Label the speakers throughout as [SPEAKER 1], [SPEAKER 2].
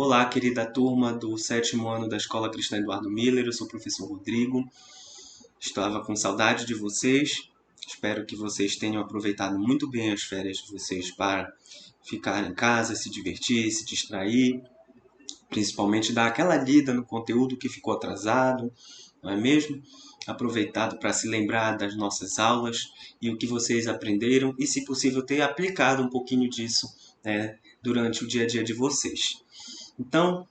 [SPEAKER 1] Olá, querida turma do 7º ano da Escola Cristã Eduardo Miller, eu sou o professor Rodrigo. Estava com saudade de vocês. Espero que vocês tenham aproveitado muito bem as férias de vocês para ficar em casa, se divertir, se distrair, principalmente dar aquela lida no conteúdo que ficou atrasado, não é mesmo? Aproveitado para se lembrar das nossas aulas e o que vocês aprenderam e, se possível, ter aplicado um pouquinho disso, durante o dia a dia de vocês. Então,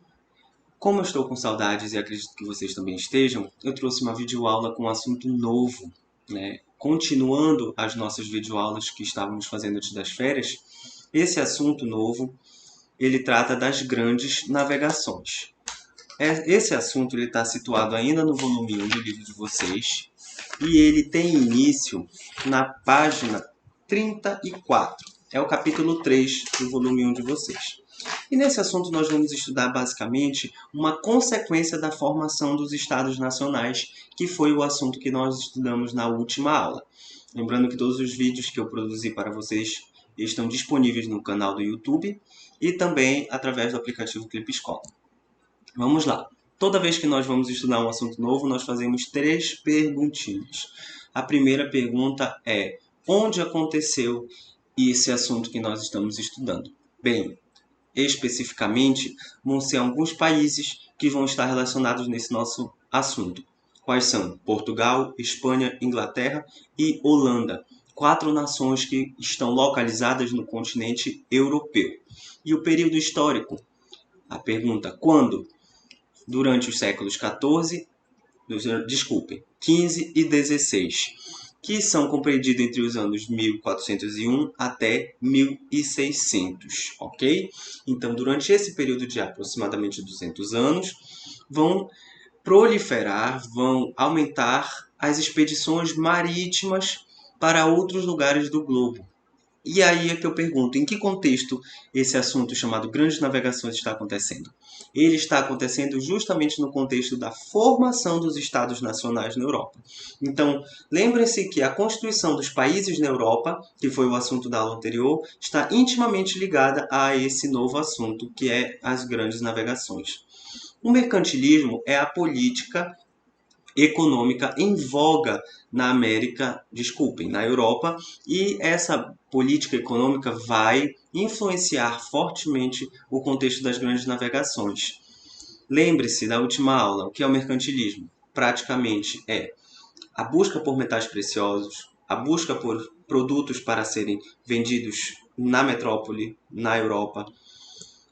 [SPEAKER 1] como eu estou com saudades e acredito que vocês também estejam, eu trouxe uma videoaula com um assunto novo, né? Continuando as nossas videoaulas que estávamos fazendo antes das férias. Esse assunto novo, ele trata das grandes navegações. Esse assunto está situado ainda no volume 1 do livro de vocês e ele tem início na página 34. É o capítulo 3 do volume 1 de vocês. E nesse assunto nós vamos estudar basicamente uma consequência da formação dos Estados Nacionais, que foi o assunto que nós estudamos na última aula. Lembrando que todos os vídeos que eu produzi para vocês estão disponíveis no canal do YouTube e também através do aplicativo Clipe Escola. Vamos lá. Toda vez que nós vamos estudar um assunto novo, nós fazemos 3 perguntinhas. A primeira pergunta é: onde aconteceu esse assunto que nós estamos estudando? Bem, especificamente, vão ser alguns países que vão estar relacionados nesse nosso assunto. Quais são? Portugal, Espanha, Inglaterra e Holanda. 4 nações que estão localizadas no continente europeu. E o período histórico? A pergunta: quando? Durante os séculos 15 e 16, que são compreendidos entre os anos 1401 até 1600, ok? Então, durante esse período de aproximadamente 200 anos, vão proliferar, vão aumentar as expedições marítimas para outros lugares do globo. E aí é que eu pergunto, em que contexto esse assunto chamado grandes navegações está acontecendo? Ele está acontecendo justamente no contexto da formação dos Estados Nacionais na Europa. Então, lembrem-se que a constituição dos países na Europa, que foi o assunto da aula anterior, está intimamente ligada a esse novo assunto, que é as grandes navegações. O mercantilismo é a política econômica em voga na na Europa, e essa política econômica vai influenciar fortemente o contexto das grandes navegações. Lembre-se da última aula, o que é o mercantilismo? Praticamente é a busca por metais preciosos, a busca por produtos para serem vendidos na metrópole, na Europa,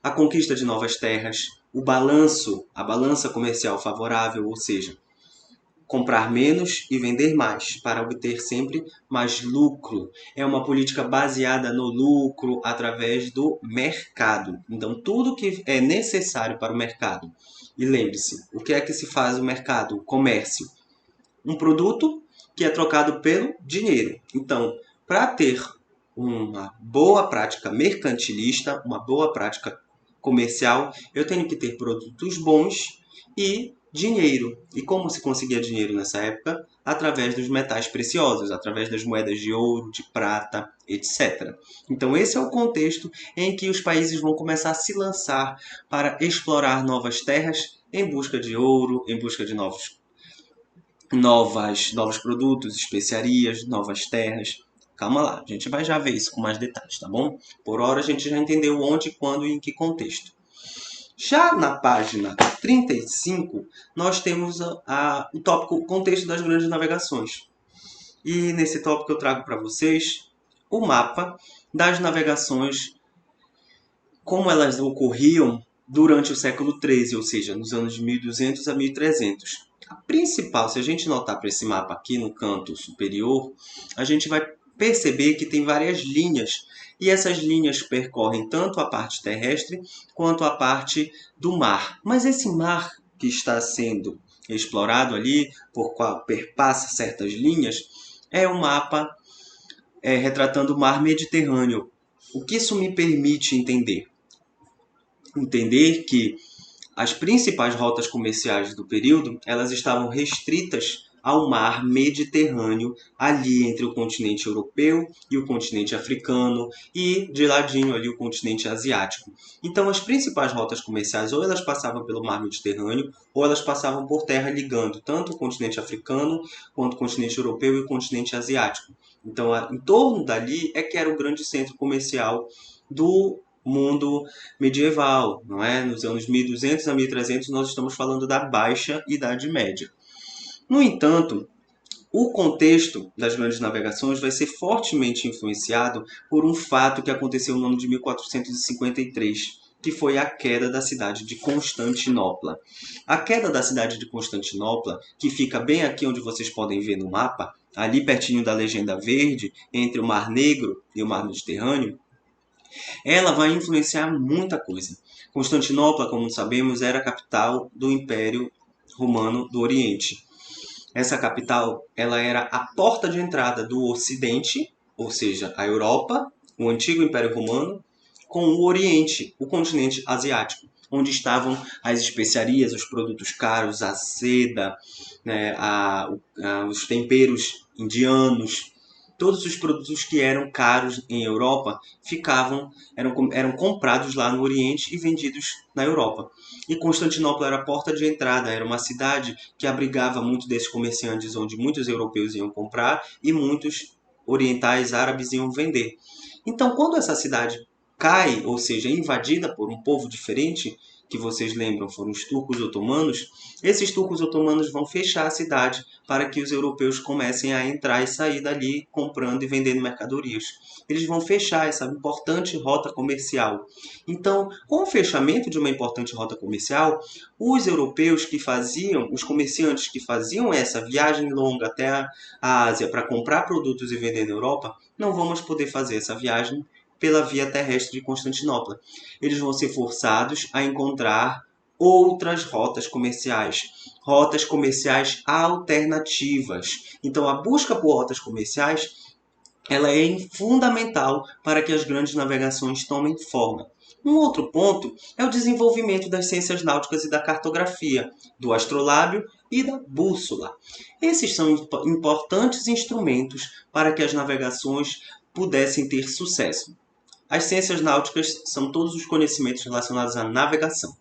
[SPEAKER 1] a conquista de novas terras, a balança comercial favorável, ou seja, comprar menos e vender mais, para obter sempre mais lucro. É uma política baseada no lucro através do mercado. Então, tudo que é necessário para o mercado. E lembre-se, o que é que se faz no mercado? O comércio. Um produto que é trocado pelo dinheiro. Então, para ter uma boa prática mercantilista, uma boa prática comercial, eu tenho que ter produtos bons e dinheiro. E como se conseguia dinheiro nessa época? Através dos metais preciosos, através das moedas de ouro, de prata, etc. Então esse é o contexto em que os países vão começar a se lançar para explorar novas terras em busca de ouro, em busca de novos produtos, especiarias, novas terras. Calma lá, a gente vai já ver isso com mais detalhes, tá bom? Por hora a gente já entendeu onde, quando e em que contexto. Já na página 35, nós temos o tópico contexto das grandes navegações. E nesse tópico eu trago para vocês o mapa das navegações, como elas ocorriam durante o século XIII, ou seja, nos anos de 1200 a 1300. A principal, se a gente notar para esse mapa aqui no canto superior, a gente vai perceber que tem várias linhas, e essas linhas percorrem tanto a parte terrestre quanto a parte do mar. Mas esse mar que está sendo explorado ali, por qual perpassa certas linhas, é um mapa retratando o mar Mediterrâneo. O que isso me permite entender? Entender que as principais rotas comerciais do período, elas estavam restritas ao mar Mediterrâneo, ali entre o continente europeu e o continente africano, e de ladinho ali o continente asiático. Então as principais rotas comerciais ou elas passavam pelo mar Mediterrâneo ou elas passavam por terra ligando tanto o continente africano quanto o continente europeu e o continente asiático. Então em torno dali é que era o grande centro comercial do mundo medieval, não é? Nos anos 1200 a 1300 nós estamos falando da Baixa Idade Média. No entanto, o contexto das grandes navegações vai ser fortemente influenciado por um fato que aconteceu no ano de 1453, que foi a queda da cidade de Constantinopla. A queda da cidade de Constantinopla, que fica bem aqui onde vocês podem ver no mapa, ali pertinho da Legenda Verde, entre o Mar Negro e o Mar Mediterrâneo, ela vai influenciar muita coisa. Constantinopla, como sabemos, era a capital do Império Romano do Oriente. Essa capital ela era a porta de entrada do Ocidente, ou seja, a Europa, o antigo Império Romano, com o Oriente, o continente asiático, onde estavam as especiarias, os produtos caros, a seda, né, os temperos indianos. Todos os produtos que eram caros em Europa eram comprados lá no Oriente e vendidos na Europa. E Constantinopla era a porta de entrada, era uma cidade que abrigava muito desses comerciantes, onde muitos europeus iam comprar e muitos orientais árabes iam vender. Então, quando essa cidade cai, ou seja, é invadida por um povo diferente, que vocês lembram foram os turcos otomanos, esses turcos otomanos vão fechar a cidade para que os europeus comecem a entrar e sair dali comprando e vendendo mercadorias. Eles vão fechar essa importante rota comercial. Então, com o fechamento de uma importante rota comercial, os europeus que faziam, os comerciantes que faziam essa viagem longa até a Ásia para comprar produtos e vender na Europa, não vão mais poder fazer essa viagem pela via terrestre de Constantinopla. Eles vão ser forçados a encontrar outras rotas comerciais alternativas. Então, a busca por rotas comerciais ela é fundamental para que as grandes navegações tomem forma. Um outro ponto é o desenvolvimento das ciências náuticas e da cartografia, do astrolábio e da bússola. Esses são importantes instrumentos para que as navegações pudessem ter sucesso. As ciências náuticas são todos os conhecimentos relacionados à navegação.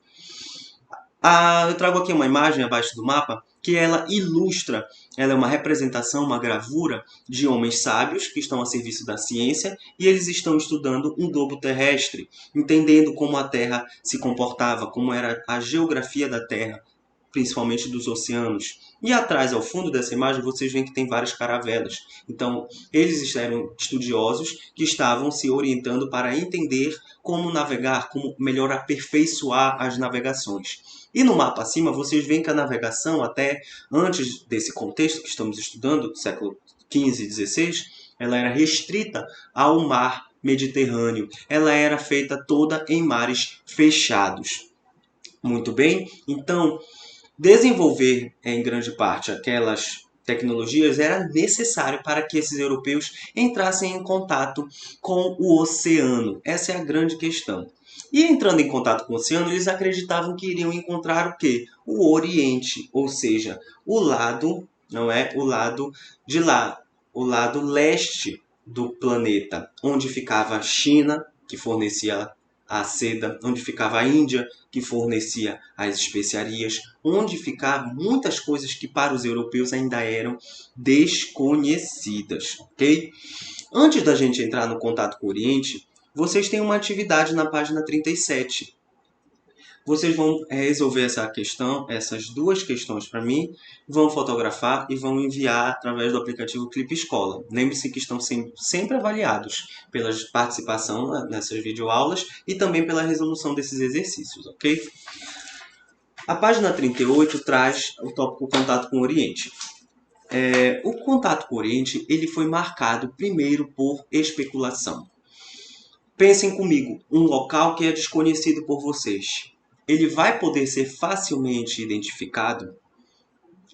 [SPEAKER 1] Eu trago aqui uma imagem abaixo do mapa que ela ilustra, ela é uma representação, uma gravura de homens sábios que estão a serviço da ciência e eles estão estudando um globo terrestre, entendendo como a Terra se comportava, como era a geografia da Terra, principalmente dos oceanos. E atrás, ao fundo dessa imagem, vocês veem que tem várias caravelas. Então, eles eram estudiosos que estavam se orientando para entender como navegar, como melhor aperfeiçoar as navegações. E no mapa acima, vocês veem que a navegação, até antes desse contexto que estamos estudando, século XV e XVI, ela era restrita ao mar Mediterrâneo. Ela era feita toda em mares fechados. Muito bem? Então, desenvolver em grande parte aquelas tecnologias era necessário para que esses europeus entrassem em contato com o oceano. Essa é a grande questão. E entrando em contato com o oceano, eles acreditavam que iriam encontrar o quê? O Oriente, ou seja, o lado, não é? O lado de lá, o lado leste do planeta, onde ficava a China, que fornecia a seda, onde ficava a Índia, que fornecia as especiarias, onde ficavam muitas coisas que para os europeus ainda eram desconhecidas, ok? Antes da gente entrar no contato com o Oriente, vocês têm uma atividade na página 37. Vocês vão resolver essa questão, essas duas questões para mim, vão fotografar e vão enviar através do aplicativo Clipe Escola. Lembre-se que estão sempre avaliados pela participação nessas videoaulas e também pela resolução desses exercícios, ok? A página 38 traz o tópico contato com o Oriente. O contato com o Oriente ele foi marcado primeiro por especulação. Pensem comigo, um local que é desconhecido por vocês. Ele vai poder ser facilmente identificado?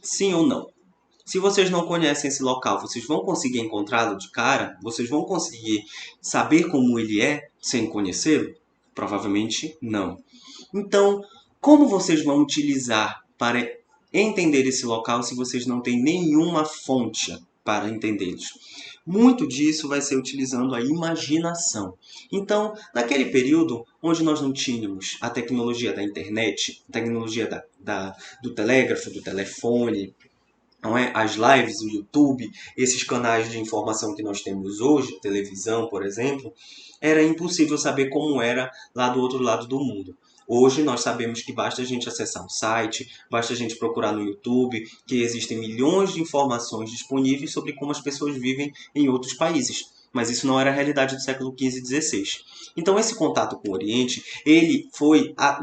[SPEAKER 1] Sim ou não? Se vocês não conhecem esse local, vocês vão conseguir encontrá-lo de cara? Vocês vão conseguir saber como ele é sem conhecê-lo? Provavelmente não. Então, como vocês vão utilizar para entender esse local se vocês não têm nenhuma fonte para entendê-los. Muito disso vai ser utilizando a imaginação. Então, naquele período onde nós não tínhamos a tecnologia da internet, a tecnologia do telégrafo, do telefone, não é? As lives, o YouTube, esses canais de informação que nós temos hoje, televisão, por exemplo, era impossível saber como era lá do outro lado do mundo. Hoje nós sabemos que basta a gente acessar um site, basta a gente procurar no YouTube, que existem milhões de informações disponíveis sobre como as pessoas vivem em outros países. Mas isso não era a realidade do século XV e XVI. Então esse contato com o Oriente, ele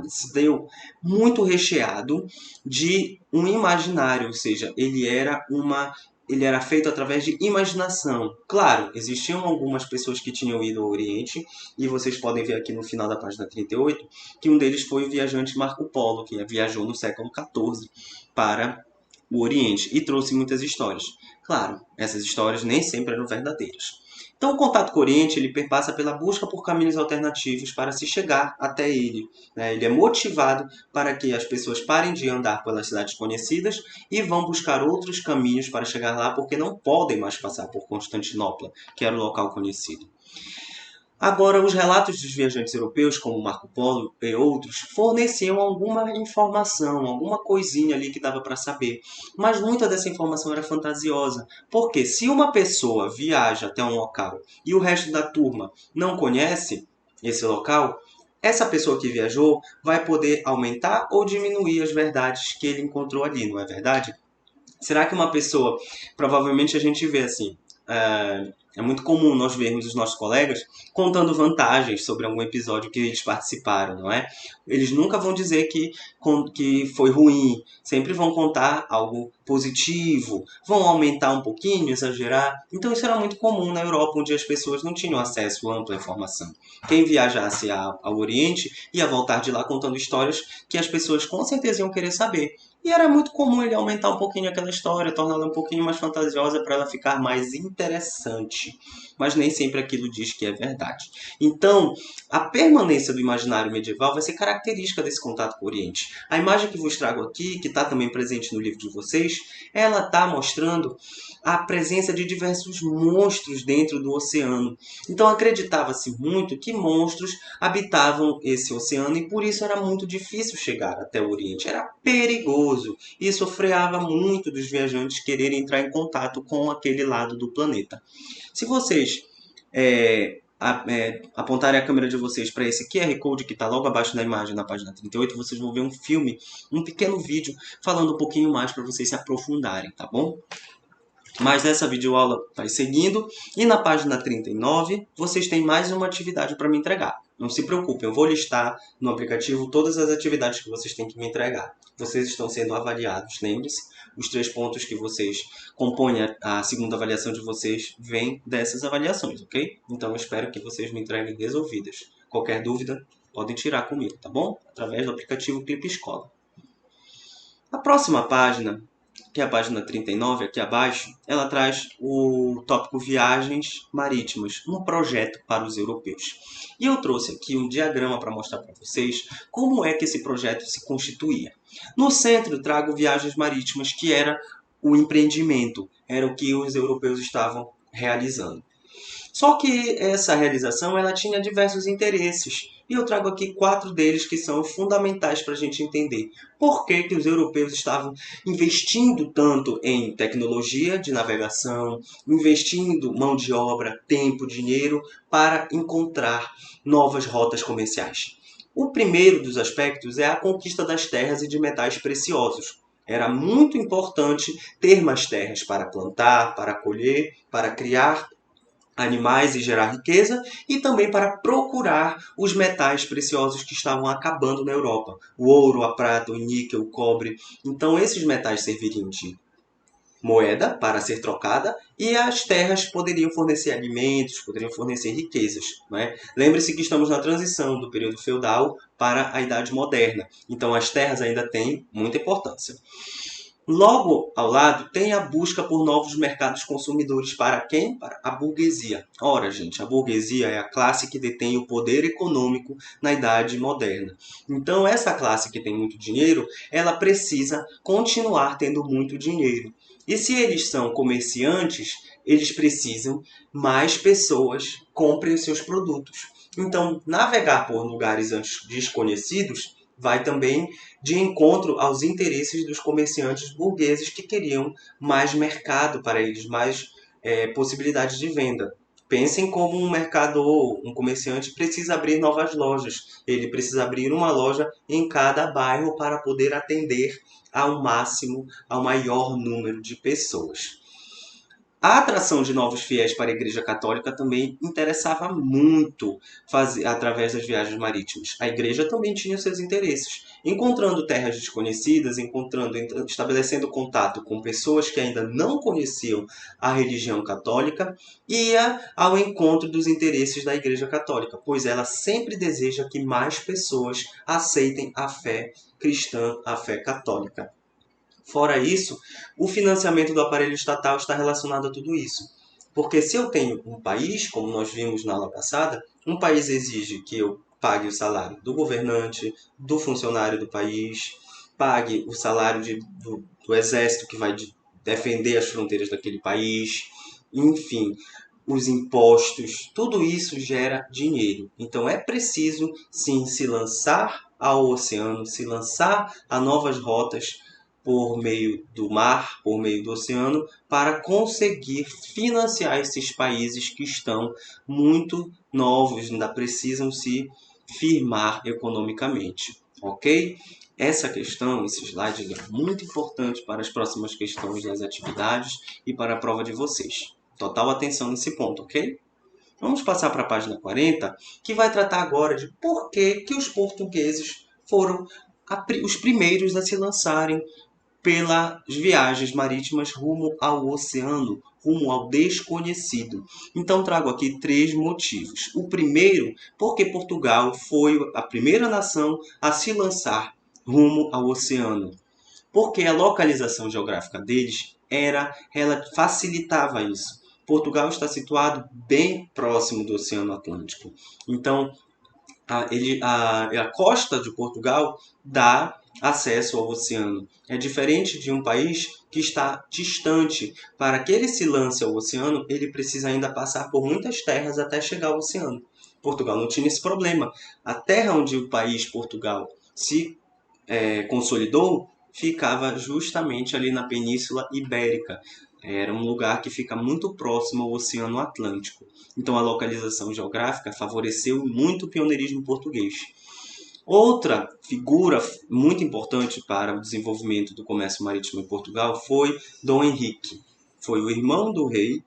[SPEAKER 1] se deu muito recheado de um imaginário, ou seja, ele era feito através de imaginação. Claro, existiam algumas pessoas que tinham ido ao Oriente, e vocês podem ver aqui no final da página 38, que um deles foi o viajante Marco Polo, que viajou no século XIV para o Oriente e trouxe muitas histórias. Claro, essas histórias nem sempre eram verdadeiras. Então, o contato com o Oriente ele perpassa pela busca por caminhos alternativos para se chegar até ele. Né? Ele é motivado para que as pessoas parem de andar pelas cidades conhecidas e vão buscar outros caminhos para chegar lá, porque não podem mais passar por Constantinopla, que era o local conhecido. Agora, os relatos dos viajantes europeus, como Marco Polo e outros, forneciam alguma informação, alguma coisinha ali que dava para saber. Mas muita dessa informação era fantasiosa, porque se uma pessoa viaja até um local e o resto da turma não conhece esse local, essa pessoa que viajou vai poder aumentar ou diminuir as verdades que ele encontrou ali, não é verdade? Será que uma pessoa, provavelmente a gente vê assim, é muito comum nós vermos os nossos colegas contando vantagens sobre algum episódio que eles participaram, não é? Eles nunca vão dizer que foi ruim, sempre vão contar algo positivo, vão aumentar um pouquinho, exagerar. Então isso era muito comum na Europa, onde as pessoas não tinham acesso amplo à informação. Quem viajasse ao Oriente ia voltar de lá contando histórias que as pessoas com certeza iam querer saber. E era muito comum ele aumentar um pouquinho aquela história, torná-la um pouquinho mais fantasiosa para ela ficar mais interessante. Mas nem sempre aquilo diz que é verdade. Então, a permanência do imaginário medieval vai ser característica desse contato com o Oriente. A imagem que vos trago aqui, que está também presente no livro de vocês, ela está mostrando a presença de diversos monstros dentro do oceano. Então acreditava-se muito que monstros habitavam esse oceano e por isso era muito difícil chegar até o Oriente. Era perigoso. Isso freava muito dos viajantes quererem entrar em contato com aquele lado do planeta. Se vocês apontarem a câmera de vocês para esse QR Code que está logo abaixo da imagem na página 38, vocês vão ver um filme, um pequeno vídeo falando um pouquinho mais para vocês se aprofundarem, tá bom? Mas nessa videoaula vai seguindo e na página 39 vocês têm mais uma atividade para me entregar. Não se preocupem, eu vou listar no aplicativo todas as atividades que vocês têm que me entregar. Vocês estão sendo avaliados, lembre-se, os 3 pontos que vocês compõem a segunda avaliação de vocês vêm dessas avaliações, ok? Então eu espero que vocês me entreguem resolvidas. Qualquer dúvida, podem tirar comigo, tá bom? Através do aplicativo Clipe Escola. A próxima página, que é a página 39, aqui abaixo, ela traz o tópico viagens marítimas, um projeto para os europeus. E eu trouxe aqui um diagrama para mostrar para vocês como é que esse projeto se constituía. No centro, trago viagens marítimas, que era o empreendimento, era o que os europeus estavam realizando. Só que essa realização ela tinha diversos interesses. E eu trago aqui 4 deles que são fundamentais para a gente entender por que os europeus estavam investindo tanto em tecnologia de navegação, investindo mão de obra, tempo, dinheiro para encontrar novas rotas comerciais. O primeiro dos aspectos é a conquista das terras e de metais preciosos. Era muito importante ter mais terras para plantar, para colher, para criar animais e gerar riqueza, e também para procurar os metais preciosos que estavam acabando na Europa. O ouro, a prata, o níquel, o cobre. Então esses metais serviriam de moeda para ser trocada e as terras poderiam fornecer alimentos, poderiam fornecer riquezas. Né? Lembre-se que estamos na transição do período feudal para a Idade Moderna. Então as terras ainda têm muita importância. Logo ao lado tem a busca por novos mercados consumidores para quem? Para a burguesia. Ora, gente, a burguesia é a classe que detém o poder econômico na Idade Moderna. Então, essa classe que tem muito dinheiro, ela precisa continuar tendo muito dinheiro. E se eles são comerciantes, eles precisam mais pessoas comprem os seus produtos. Então, navegar por lugares antes desconhecidos vai também de encontro aos interesses dos comerciantes burgueses que queriam mais mercado para eles, mais possibilidades de venda. Pensem como um mercador, um comerciante precisa abrir novas lojas. Ele precisa abrir uma loja em cada bairro para poder atender ao máximo, ao maior número de pessoas. A atração de novos fiéis para a Igreja Católica também interessava muito através das viagens marítimas. A Igreja também tinha seus interesses, encontrando terras desconhecidas, estabelecendo contato com pessoas que ainda não conheciam a religião católica, ia ao encontro dos interesses da Igreja Católica, pois ela sempre deseja que mais pessoas aceitem a fé cristã, a fé católica. Fora isso, o financiamento do aparelho estatal está relacionado a tudo isso. Porque se eu tenho um país, como nós vimos na aula passada, um país exige que eu pague o salário do governante, do funcionário do país, pague o salário do exército que vai defender as fronteiras daquele país, enfim, os impostos, tudo isso gera dinheiro. Então é preciso, sim, se lançar ao oceano, se lançar a novas rotas por meio do mar, por meio do oceano, para conseguir financiar esses países que estão muito novos, ainda precisam se firmar economicamente, ok? Essa questão, esse slide é muito importante para as próximas questões das atividades e para a prova de vocês. Total atenção nesse ponto, ok? Vamos passar para a página 40, que vai tratar agora de por que os portugueses foram os primeiros a se lançarem pelas viagens marítimas rumo ao oceano, rumo ao desconhecido. Então trago aqui 3 motivos. O primeiro, porque Portugal foi a primeira nação a se lançar rumo ao oceano. Porque a localização geográfica deles ela facilitava isso. Portugal está situado bem próximo do Oceano Atlântico. Então, a costa de Portugal dá acesso ao oceano. É diferente de um país que está distante. Para que ele se lance ao oceano, ele precisa ainda passar por muitas terras até chegar ao oceano. Portugal não tinha esse problema. A terra onde o país Portugal se consolidou ficava justamente ali na Península Ibérica. Era um lugar que fica muito próximo ao Oceano Atlântico. Então a localização geográfica favoreceu muito o pioneirismo português. Outra figura muito importante para o desenvolvimento do comércio marítimo em Portugal foi Dom Henrique. Foi o irmão do rei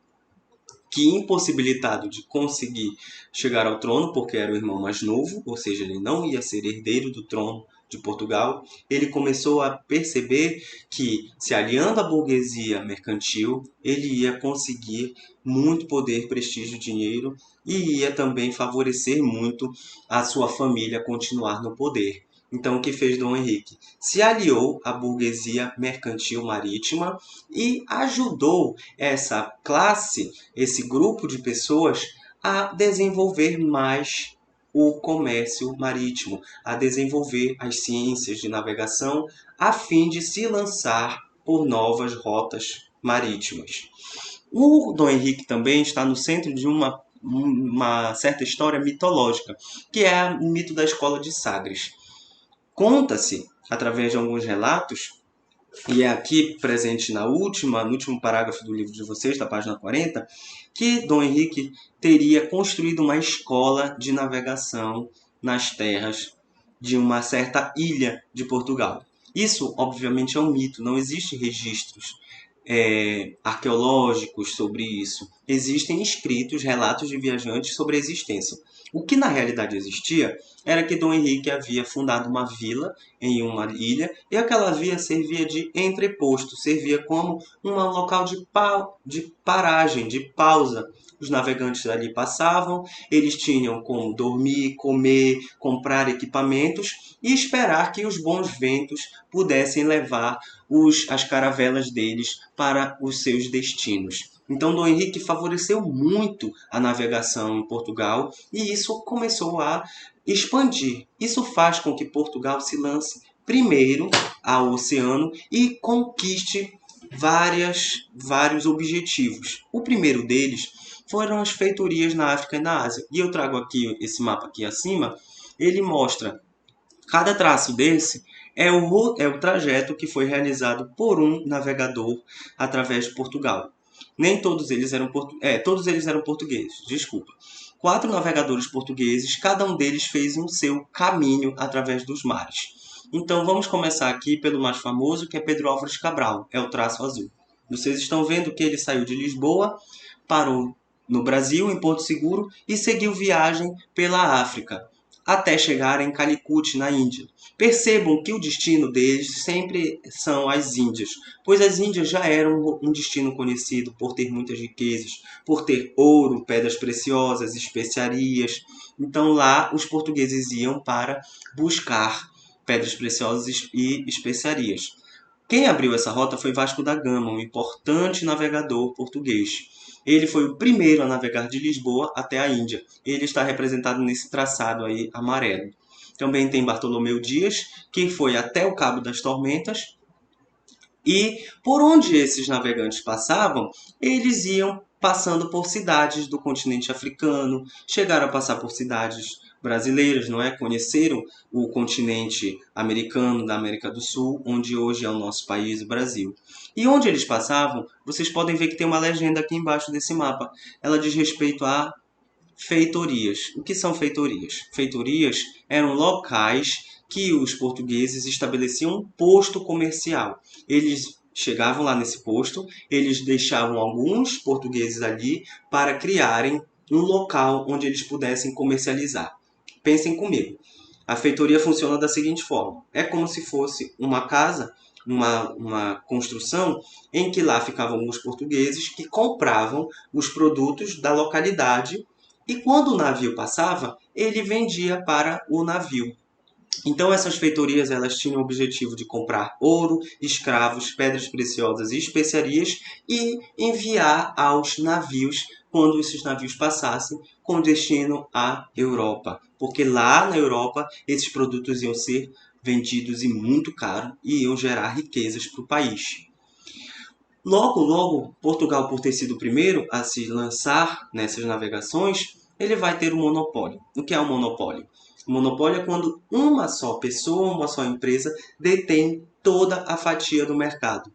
[SPEAKER 1] que, impossibilitado de conseguir chegar ao trono, porque era o irmão mais novo, ou seja, ele não ia ser herdeiro do trono de Portugal, ele começou a perceber que, se aliando à burguesia mercantil, ele ia conseguir muito poder, prestígio, dinheiro e ia também favorecer muito a sua família continuar no poder. Então, o que fez Dom Henrique? Se aliou à burguesia mercantil marítima e ajudou essa classe, esse grupo de pessoas, a desenvolver mais o comércio marítimo, a desenvolver as ciências de navegação, a fim de se lançar por novas rotas marítimas. O Dom Henrique também está no centro de uma certa história mitológica, que é o mito da escola de Sagres. Conta-se, através de alguns relatos, e é aqui presente no último parágrafo do livro de vocês, da página 40, que Dom Henrique teria construído uma escola de navegação nas terras de uma certa ilha de Portugal. Isso, obviamente, é um mito, não existem registros arqueológicos sobre isso. Existem escritos, relatos de viajantes sobre a existência. O que na realidade existia era que Dom Henrique havia fundado uma vila em uma ilha e aquela vila servia de entreposto, servia como um local de paragem, de pausa. Os navegantes ali passavam, eles tinham como dormir, comer, comprar equipamentos e esperar que os bons ventos pudessem levar as caravelas deles para os seus destinos. Então, Dom Henrique favoreceu muito a navegação em Portugal e isso começou a expandir. Isso faz com que Portugal se lance primeiro ao oceano e conquiste vários objetivos. O primeiro deles foram as feitorias na África e na Ásia. E eu trago aqui esse mapa aqui acima, ele mostra cada traço desse é o trajeto que foi realizado por um navegador através de Portugal. Nem todos eles eram todos eles eram portugueses, desculpa. 4 navegadores portugueses, cada um deles fez o seu caminho através dos mares. Então vamos começar aqui pelo mais famoso, que é Pedro Álvares Cabral, é o traço azul. Vocês estão vendo que ele saiu de Lisboa, parou no Brasil, em Porto Seguro, e seguiu viagem pela África, até chegar em Calicut, na Índia. Percebam que o destino deles sempre são as Índias, pois as Índias já eram um destino conhecido por ter muitas riquezas, por ter ouro, pedras preciosas, especiarias. Então lá os portugueses iam para buscar pedras preciosas e especiarias. Quem abriu essa rota foi Vasco da Gama, um importante navegador português. Ele foi o primeiro a navegar de Lisboa até a Índia. Ele está representado nesse traçado aí amarelo. Também tem Bartolomeu Dias, que foi até o Cabo das Tormentas. E por onde esses navegantes passavam, eles iam passando por cidades do continente africano, chegaram a passar por cidades brasileiras, não é? Conheceram o continente americano da América do Sul, onde hoje é o nosso país, o Brasil. E onde eles passavam, vocês podem ver que tem uma legenda aqui embaixo desse mapa. Ela diz respeito a feitorias. O que são feitorias? Feitorias eram locais que os portugueses estabeleciam um posto comercial. Eles chegavam lá nesse posto, eles deixavam alguns portugueses ali para criarem um local onde eles pudessem comercializar. Pensem comigo. A feitoria funciona da seguinte forma. É como se fosse uma casa, uma construção, em que lá ficavam alguns portugueses que compravam os produtos da localidade e quando o navio passava, ele vendia para o navio. Então essas feitorias elas tinham o objetivo de comprar ouro, escravos, pedras preciosas e especiarias e enviar aos navios quando esses navios passassem com destino à Europa. Porque lá na Europa esses produtos iam ser vendidos e muito caro e iam gerar riquezas para o país. Logo, Portugal, por ter sido o primeiro a se lançar nessas navegações, ele vai ter um monopólio. O que é um monopólio? O monopólio é quando uma só pessoa, uma só empresa detém toda a fatia do mercado.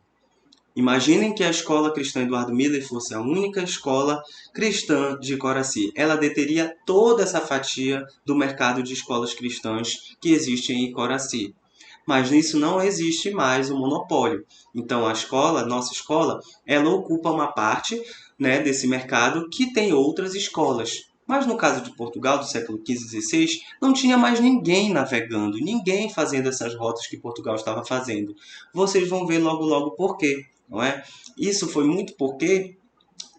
[SPEAKER 1] Imaginem que a escola cristã Eduardo Miller fosse a única escola cristã de Coraci. Ela deteria toda essa fatia do mercado de escolas cristãs que existem em Coraci. Mas nisso não existe mais o monopólio. Então a escola, nossa escola, ela ocupa uma parte, né, desse mercado que tem outras escolas. Mas no caso de Portugal, do século XV e XVI, não tinha mais ninguém navegando, ninguém fazendo essas rotas que Portugal estava fazendo. Vocês vão ver logo por quê, não é? Isso foi muito porque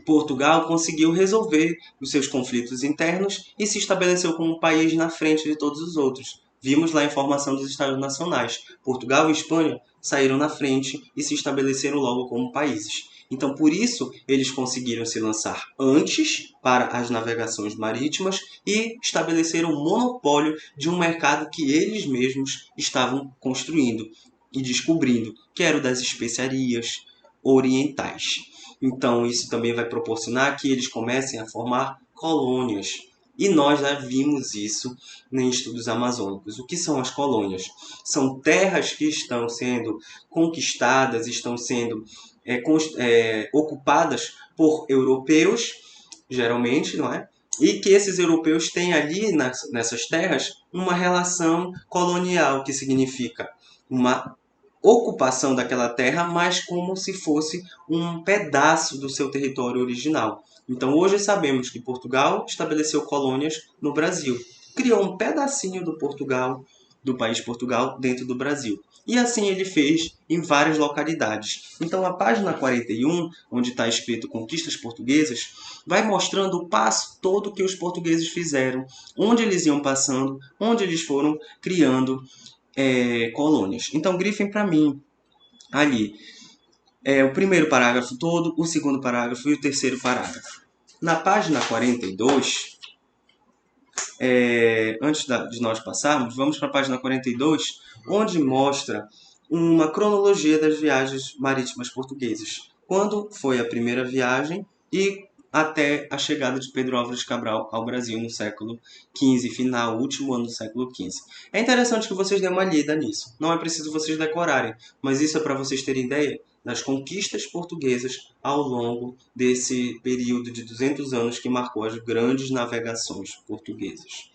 [SPEAKER 1] Portugal conseguiu resolver os seus conflitos internos e se estabeleceu como um país na frente de todos os outros. Vimos lá a formação dos Estados Nacionais. Portugal e Espanha saíram na frente e se estabeleceram logo como países. Então, por isso, eles conseguiram se lançar antes para as navegações marítimas e estabeleceram um monopólio de um mercado que eles mesmos estavam construindo e descobrindo, que era o das especiarias orientais. Então, isso também vai proporcionar que eles comecem a formar colônias. E nós já vimos isso em estudos amazônicos. O que são as colônias? São terras que estão sendo conquistadas, estão sendo ocupadas por europeus, geralmente, não é? E que esses europeus têm ali nessas terras uma relação colonial, que significa uma ocupação daquela terra, mas como se fosse um pedaço do seu território original. Então hoje sabemos que Portugal estabeleceu colônias no Brasil, criou um pedacinho do Portugal, do país Portugal, dentro do Brasil. E assim ele fez em várias localidades. Então a página 41, onde está escrito Conquistas Portuguesas, vai mostrando o passo todo que os portugueses fizeram, onde eles iam passando, onde eles foram criando colônias. Então grifem para mim ali o primeiro parágrafo todo, o segundo parágrafo e o terceiro parágrafo. Na página 42, antes de nós passarmos, vamos para a página 42, onde mostra uma cronologia das viagens marítimas portuguesas. Quando foi a primeira viagem e até a chegada de Pedro Álvares Cabral ao Brasil no século XV, final, último ano do século XV. É interessante que vocês dêem uma lida nisso. Não é preciso vocês decorarem, mas isso é para vocês terem ideia das conquistas portuguesas ao longo desse período de 200 anos que marcou as grandes navegações portuguesas.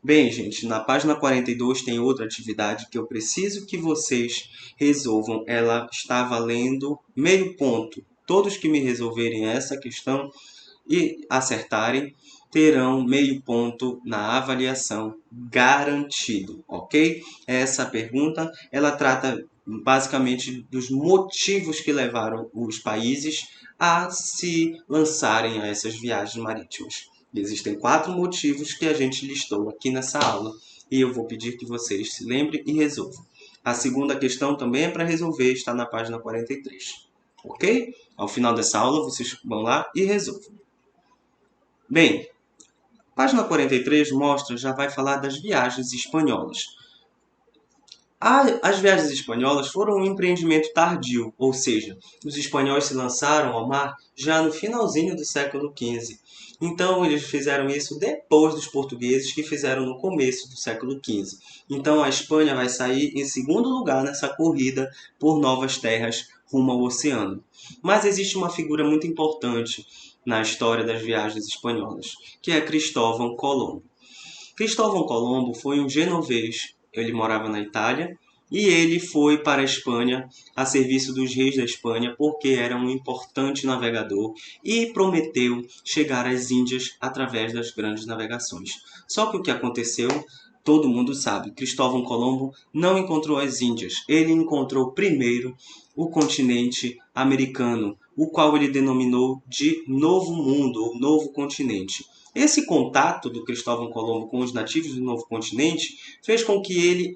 [SPEAKER 1] Bem, gente, na página 42 tem outra atividade que eu preciso que vocês resolvam. Ela está valendo meio ponto. Todos que me resolverem essa questão e acertarem terão meio ponto na avaliação, garantido, ok? Essa pergunta, ela trata basicamente dos motivos que levaram os países a se lançarem a essas viagens marítimas. Existem 4 motivos que a gente listou aqui nessa aula e eu vou pedir que vocês se lembrem e resolvam. A segunda questão também é para resolver, está na página 43, ok? Ao final dessa aula, vocês vão lá e resolvam. Bem, a página 43 mostra, já vai falar das viagens espanholas. As viagens espanholas foram um empreendimento tardio, ou seja, os espanhóis se lançaram ao mar já no finalzinho do século XV. Então, eles fizeram isso depois dos portugueses, que fizeram no começo do século XV. Então, a Espanha vai sair em segundo lugar nessa corrida por novas terras rumo ao oceano. Mas existe uma figura muito importante na história das viagens espanholas, que é Cristóvão Colombo. Cristóvão Colombo foi um genovês, ele morava na Itália, e ele foi para a Espanha a serviço dos reis da Espanha porque era um importante navegador e prometeu chegar às Índias através das grandes navegações. Só que o que aconteceu, todo mundo sabe, Cristóvão Colombo não encontrou as Índias, ele encontrou primeiro o continente americano, o qual ele denominou de Novo Mundo, ou Novo Continente. Esse contato do Cristóvão Colombo com os nativos do novo continente fez com que ele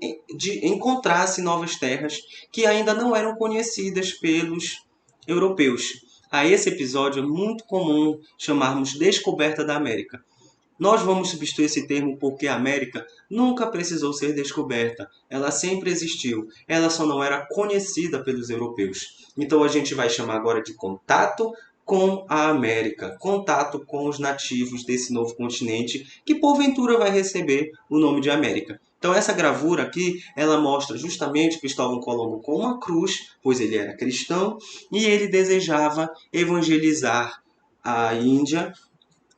[SPEAKER 1] encontrasse novas terras que ainda não eram conhecidas pelos europeus. A esse episódio é muito comum chamarmos descoberta da América. Nós vamos substituir esse termo porque a América nunca precisou ser descoberta. Ela sempre existiu. Ela só não era conhecida pelos europeus. Então a gente vai chamar agora de contato com a América, contato com os nativos desse novo continente, que porventura vai receber o nome de América. Então essa gravura aqui, ela mostra justamente Cristóvão Colombo com uma cruz, pois ele era cristão, e ele desejava evangelizar a Índia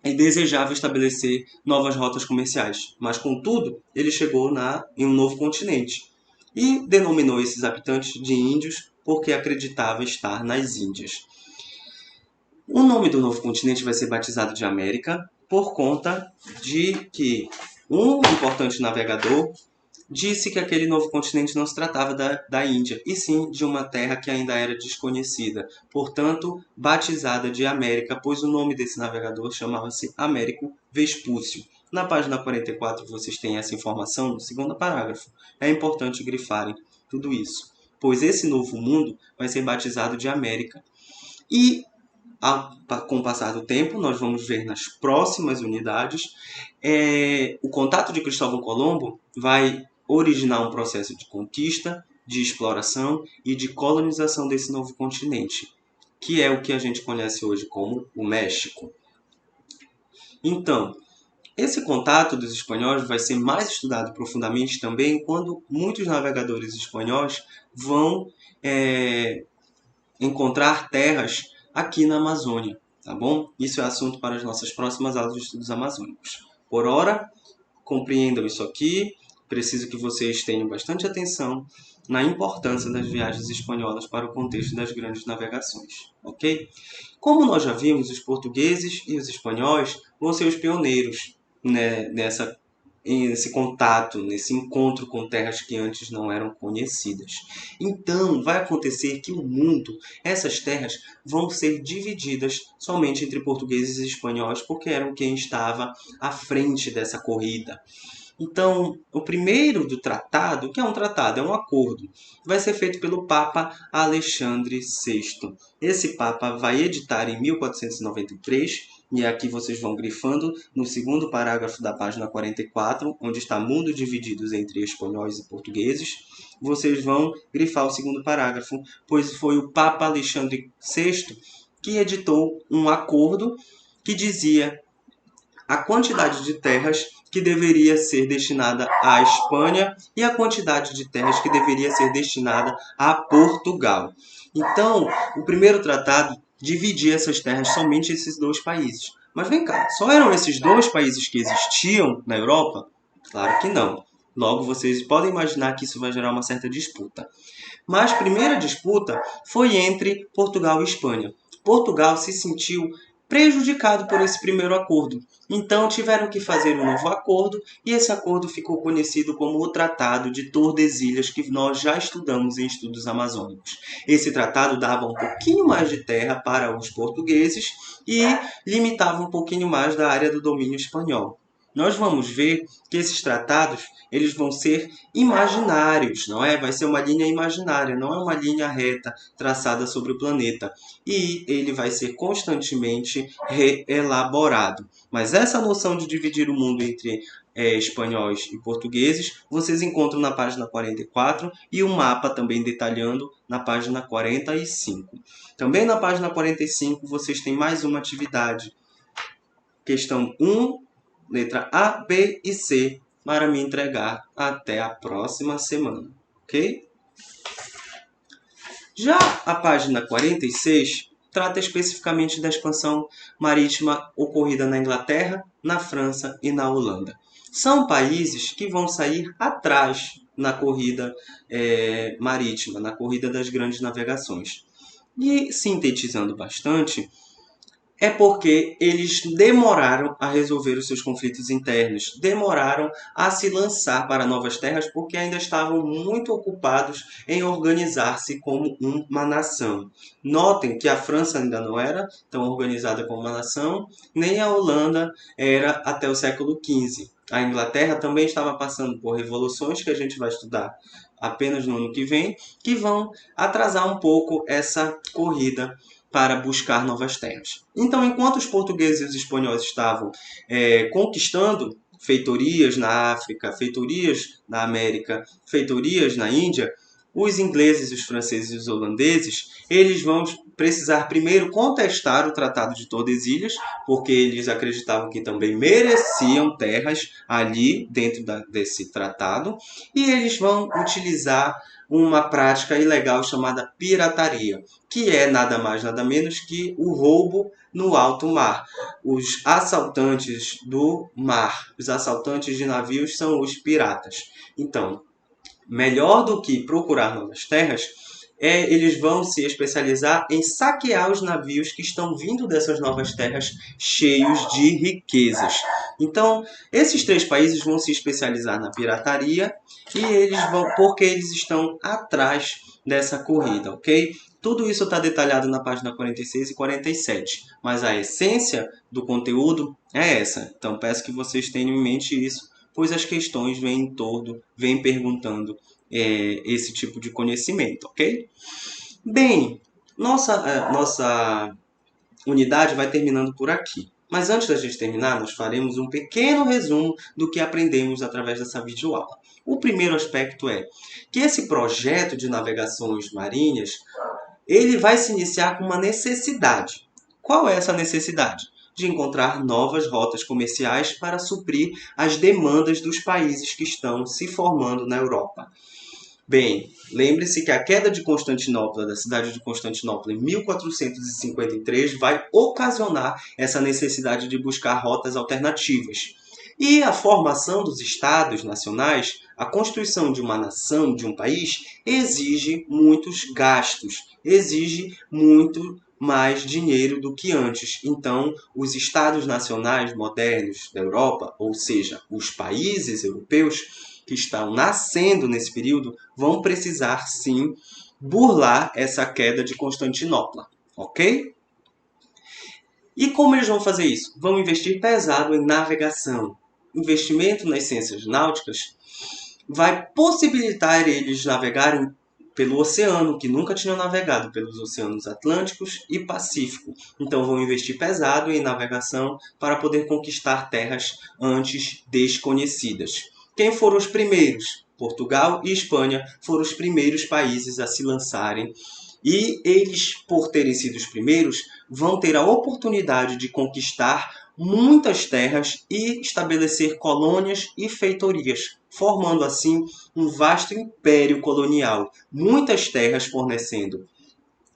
[SPEAKER 1] e desejava estabelecer novas rotas comerciais. Mas, contudo, ele chegou em um novo continente e denominou esses habitantes de índios porque acreditava estar nas Índias. O nome do novo continente vai ser batizado de América por conta de que um importante navegador disse que aquele novo continente não se tratava da Índia, e sim de uma terra que ainda era desconhecida, portanto, batizada de América, pois o nome desse navegador chamava-se Américo Vespúcio. Na página 44 vocês têm essa informação no segundo parágrafo. É importante grifarem tudo isso, pois esse novo mundo vai ser batizado de América. E com o passar do tempo, nós vamos ver nas próximas unidades, o contato de Cristóvão Colombo vai originar um processo de conquista, de exploração e de colonização desse novo continente, que é o que a gente conhece hoje como o México. Então, esse contato dos espanhóis vai ser mais estudado profundamente também quando muitos navegadores espanhóis vão encontrar terras aqui na Amazônia, tá bom? Isso é assunto para as nossas próximas aulas de estudos amazônicos. Por hora, compreendam isso aqui. Preciso que vocês tenham bastante atenção na importância das viagens espanholas para o contexto das grandes navegações, ok? Como nós já vimos, os portugueses e os espanhóis vão ser os pioneiros, né, nesse contato, nesse encontro com terras que antes não eram conhecidas. Então, vai acontecer que o mundo, essas terras, vão ser divididas somente entre portugueses e espanhóis, porque eram quem estava à frente dessa corrida. Então, o primeiro do tratado, o que é um tratado? É um acordo. Vai ser feito pelo Papa Alexandre VI. Esse Papa vai editar em 1493, e aqui vocês vão grifando no segundo parágrafo da página 44, onde está mundo divididos entre espanhóis e portugueses. Vocês vão grifar o segundo parágrafo, pois foi o Papa Alexandre VI que editou um acordo que dizia a quantidade de terras que deveria ser destinada à Espanha e a quantidade de terras que deveria ser destinada a Portugal. Então, o primeiro tratado dividia essas terras somente esses dois países. Mas vem cá, só eram esses dois países que existiam na Europa? Claro que não. Logo, vocês podem imaginar que isso vai gerar uma certa disputa. Mas a primeira disputa foi entre Portugal e Espanha. Portugal se sentiu prejudicado por esse primeiro acordo. Então tiveram que fazer um novo acordo e esse acordo ficou conhecido como o Tratado de Tordesilhas, que nós já estudamos em estudos amazônicos. Esse tratado dava um pouquinho mais de terra para os portugueses e limitava um pouquinho mais da área do domínio espanhol. Nós vamos ver que esses tratados eles vão ser imaginários, não é? Vai ser uma linha imaginária, não é uma linha reta traçada sobre o planeta. E ele vai ser constantemente reelaborado. Mas essa noção de dividir o mundo entre espanhóis e portugueses, vocês encontram na página 44 e o mapa também detalhando na página 45. Também na página 45 vocês têm mais uma atividade. Questão 1, letra A, B e C, para me entregar até a próxima semana, ok? Já a página 46 trata especificamente da expansão marítima ocorrida na Inglaterra, na França e na Holanda. São países que vão sair atrás na corrida marítima, na corrida das grandes navegações. E, sintetizando bastante, é porque eles demoraram a resolver os seus conflitos internos, demoraram a se lançar para novas terras porque ainda estavam muito ocupados em organizar-se como uma nação. Notem que a França ainda não era tão organizada como uma nação, nem a Holanda era até o século XV. A Inglaterra também estava passando por revoluções que a gente vai estudar apenas no ano que vem, que vão atrasar um pouco essa corrida para buscar novas terras. Então, enquanto os portugueses e os espanhóis estavam conquistando feitorias na África, feitorias na América, feitorias na Índia, os ingleses, os franceses e os holandeses, eles vão precisar primeiro contestar o Tratado de Tordesilhas, porque eles acreditavam que também mereciam terras ali dentro desse tratado, e eles vão utilizar uma prática ilegal chamada pirataria, que é nada mais nada menos que o roubo no alto mar. Os assaltantes do mar, os assaltantes de navios são os piratas. Então, melhor do que procurar novas terras, eles vão se especializar em saquear os navios que estão vindo dessas novas terras cheios de riquezas. Então, esses três países vão se especializar na pirataria e porque eles estão atrás dessa corrida, ok? Tudo isso está detalhado na página 46 e 47, mas a essência do conteúdo é essa. Então, peço que vocês tenham em mente isso, pois as questões vêm perguntando esse tipo de conhecimento, ok? Bem, nossa unidade vai terminando por aqui. Mas antes da gente terminar, nós faremos um pequeno resumo do que aprendemos através dessa videoaula. O primeiro aspecto é que esse projeto de navegações marinhas, ele vai se iniciar com uma necessidade. Qual é essa necessidade? De encontrar novas rotas comerciais para suprir as demandas dos países que estão se formando na Europa. Bem, lembre-se que a queda de Constantinopla, da cidade de Constantinopla, em 1453, vai ocasionar essa necessidade de buscar rotas alternativas. E a formação dos estados nacionais, a constituição de uma nação, de um país, exige muitos gastos, exige muito mais dinheiro do que antes. Então, os estados nacionais modernos da Europa, ou seja, os países europeus, que estão nascendo nesse período, vão precisar sim burlar essa queda de Constantinopla, ok? E como eles vão fazer isso? Vão investir pesado em navegação. investimento nas ciências náuticas vai possibilitar eles navegarem pelo oceano, que nunca tinham navegado pelos oceanos Atlânticos e Pacífico. Então vão investir pesado em navegação para poder conquistar terras antes desconhecidas. Quem foram os primeiros? Portugal e Espanha foram os primeiros países a se lançarem. E eles, por terem sido os primeiros, vão ter a oportunidade de conquistar muitas terras e estabelecer colônias e feitorias, formando assim um vasto império colonial. Muitas terras fornecendo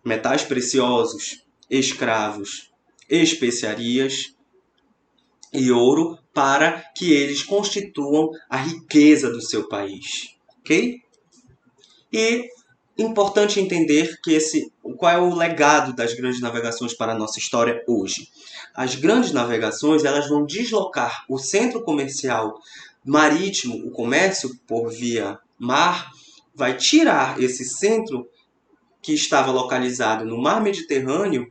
[SPEAKER 1] metais preciosos, escravos, especiarias e ouro para que eles constituam a riqueza do seu país, ok? E importante entender que qual é o legado das grandes navegações para a nossa história hoje. As grandes navegações elas vão deslocar o centro comercial marítimo, o comércio por via mar, vai tirar esse centro que estava localizado no mar Mediterrâneo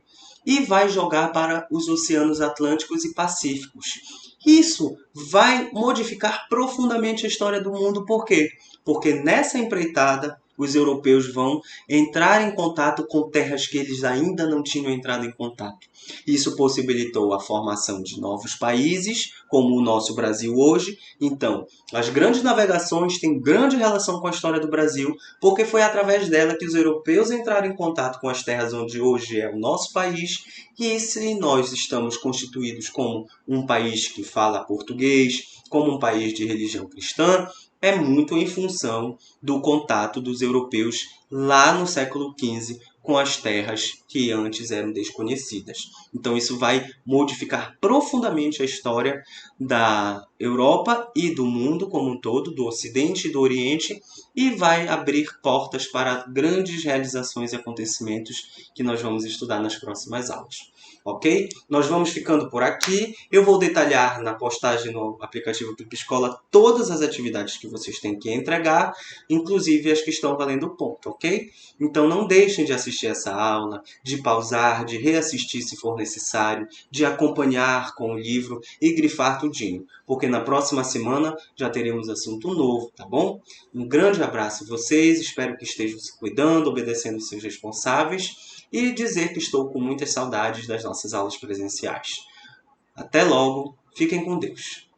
[SPEAKER 1] e vai jogar para os oceanos Atlânticos e Pacíficos. Isso vai modificar profundamente a história do mundo. Por quê? Porque nessa empreitada os europeus vão entrar em contato com terras que eles ainda não tinham entrado em contato. Isso possibilitou a formação de novos países, como o nosso Brasil hoje. Então, as grandes navegações têm grande relação com a história do Brasil, porque foi através dela que os europeus entraram em contato com as terras onde hoje é o nosso país. E se nós estamos constituídos como um país que fala português, como um país de religião cristã, é muito em função do contato dos europeus lá no século XV com as terras que antes eram desconhecidas. Então isso vai modificar profundamente a história da Europa e do mundo como um todo, do Ocidente e do Oriente, e vai abrir portas para grandes realizações e acontecimentos que nós vamos estudar nas próximas aulas. Ok? Nós vamos ficando por aqui. Eu vou detalhar na postagem no aplicativo Clipe Escola todas as atividades que vocês têm que entregar, inclusive as que estão valendo ponto, ok? Então não deixem de assistir essa aula, de pausar, de reassistir se for necessário, de acompanhar com o livro e grifar tudinho, porque na próxima semana já teremos assunto novo, tá bom? Um grande abraço a vocês, espero que estejam se cuidando, obedecendo seus responsáveis e dizer que estou com muitas saudades das nossas aulas presenciais. Até logo, fiquem com Deus.